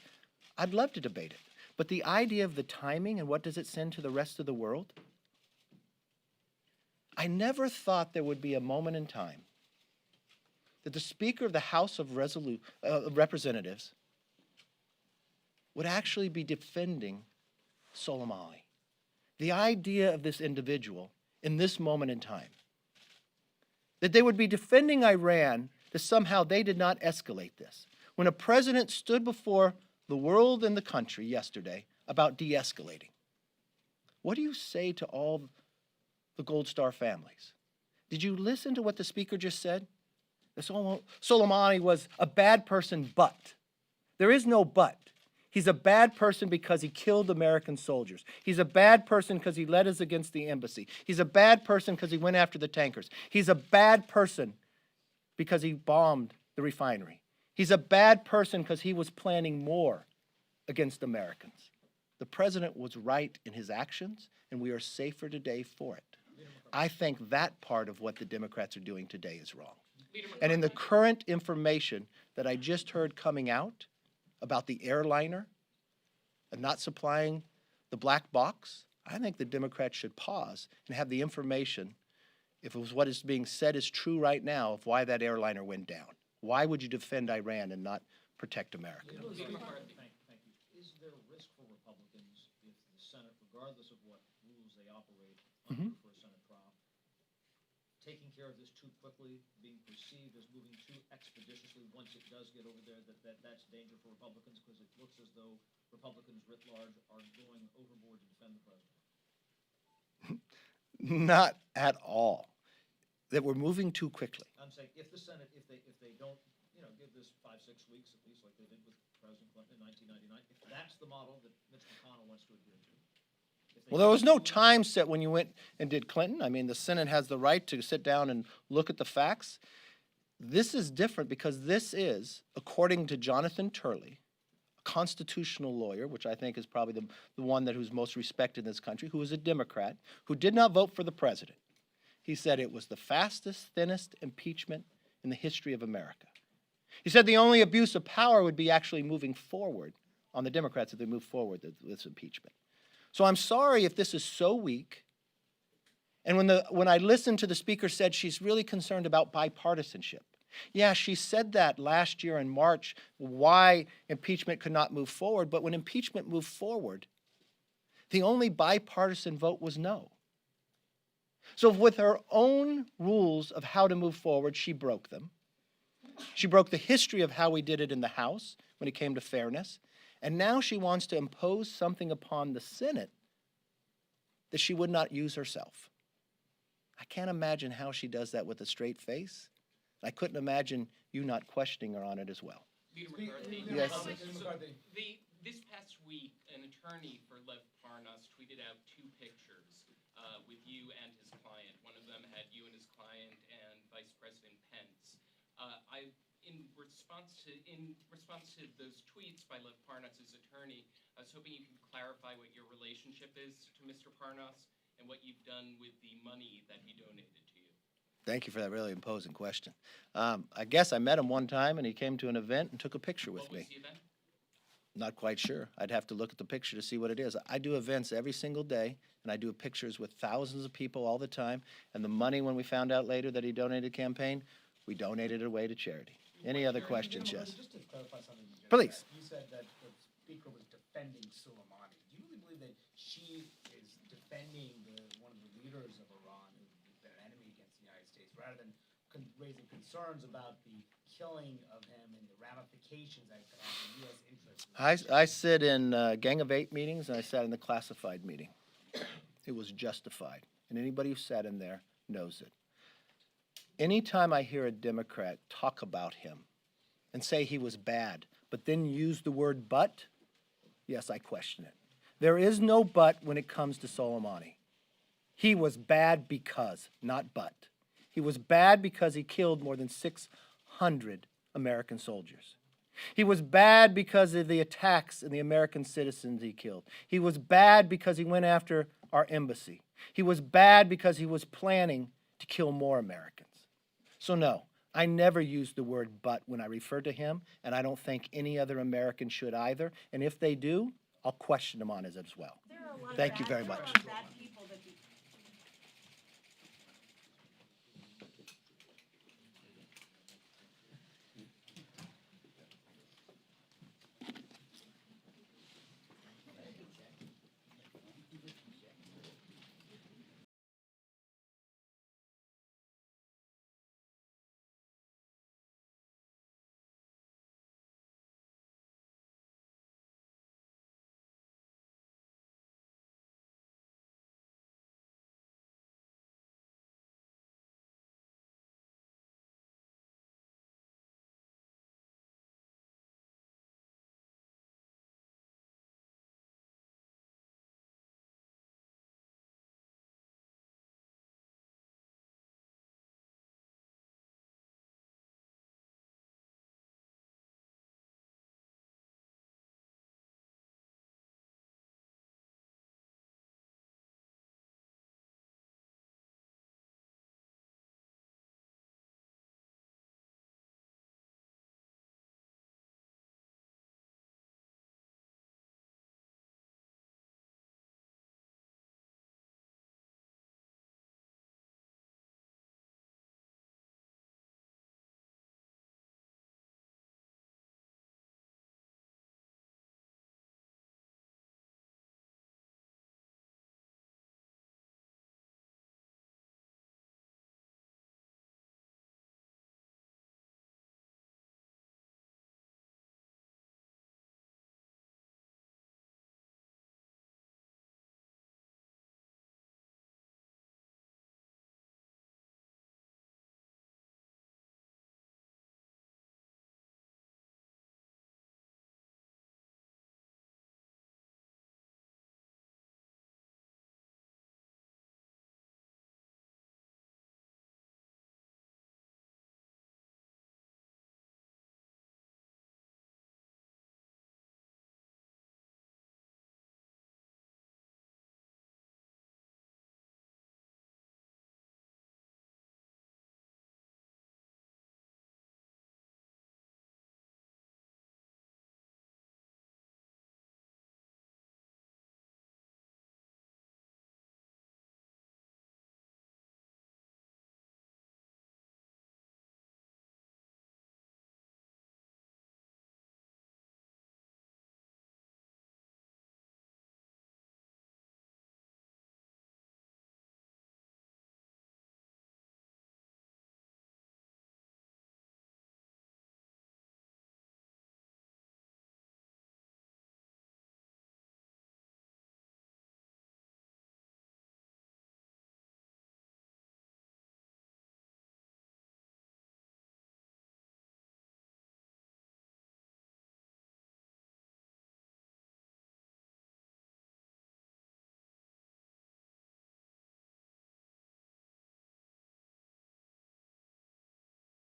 I'd love to debate it. But the idea of the timing and what does it send to the rest of the world? I never thought there would be a moment in time that the Speaker of the House of Representatives would actually be defending Soleimani. The idea of this individual in this moment in time. That they would be defending Iran, that somehow they did not escalate this. When a president stood before the world and the country yesterday about de-escalating, what do you say to all the Gold Star families? Did you listen to what the Speaker just said? Soleimani was a bad person, but. There is no but. He's a bad person because he killed American soldiers. He's a bad person because he led us against the embassy. He's a bad person because he went after the tankers. He's a bad person because he bombed the refinery. He's a bad person because he was planning more against Americans. The president was right in his actions, and we are safer today for it. I think that part of what the Democrats are doing today is wrong. And in the current information that I just heard coming out about the airliner and not supplying the black box, I think the Democrats should pause and have the information, if it was what is being said is true right now, of why that airliner went down. Why would you defend Iran and not protect America? Thank you. Is there a risk for Republicans if the Senate, regardless of what rules they operate under for a Senate trial, taking care of this too quickly, being perceived as moving too expeditiously once it does get over there, that's danger for Republicans because it looks as though Republicans writ large are going overboard to defend the president? Not at all. That we're moving too quickly. I'm saying if the Senate, if they don't, give this 5-6 weeks at least, like they did with President Clinton in 1999, if that's the model that Mitch McConnell wants to adhere to. Well, there was no time set when you went and did Clinton. I mean, the Senate has the right to sit down and look at the facts. This is different because this is, according to Jonathan Turley, a constitutional lawyer, which I think is probably the one who's most respected in this country, who is a Democrat, who did not vote for the president. He said it was the fastest, thinnest impeachment in the history of America. He said the only abuse of power would be actually moving forward on the Democrats if they move forward with this impeachment. So I'm sorry if this is so weak. And when I listened to the Speaker said she's really concerned about bipartisanship. Yeah, she said that last year in March, why impeachment could not move forward. But when impeachment moved forward, the only bipartisan vote was no. So with her own rules of how to move forward, she broke them. She broke the history of how we did it in the House when it came to fairness. And now she wants to impose something upon the Senate that she would not use herself. I can't imagine how she does that with a straight face. I couldn't imagine you not questioning her on it as well. Leader McCarthy. Yes. So this past week, an attorney for Lev Parnas tweeted out 2 pictures with you and his client. One of them had you and his client and Vice President Pence. In response to those tweets by Lev Parnas' attorney, I was hoping you could clarify what your relationship is to Mr. Parnas and what you've done with the money that he donated to you. Thank you for that really imposing question. I guess I met him one time and he came to an event and took a picture with me. What was the event? Not quite sure. I'd have to look at the picture to see what it is. I do events every single day, and I do pictures with thousands of people all the time. And the money, when we found out later that he donated a campaign, we donated it away to charity. Any other questions, Jess? Just to clarify something you just Please. said, you said that the Speaker was defending Soleimani. Do you really believe that she is defending one of the leaders of Iran who raising concerns about the killing of him and the ramifications that could have on U.S. interests. I sit in Gang of Eight meetings, and I sat in the classified meeting. It was justified, and anybody who sat in there knows it. Anytime I hear a Democrat talk about him and say he was bad, but then use the word but, yes, I question it. There is no but when it comes to Soleimani. He was bad because, not but. He was bad because he killed more than 600 American soldiers. He was bad because of the attacks and the American citizens he killed. He was bad because he went after our embassy. He was bad because he was planning to kill more Americans. So no, I never use the word but when I refer to him, and I don't think any other American should either. And if they do, I'll question them on it as well. Thank you very much.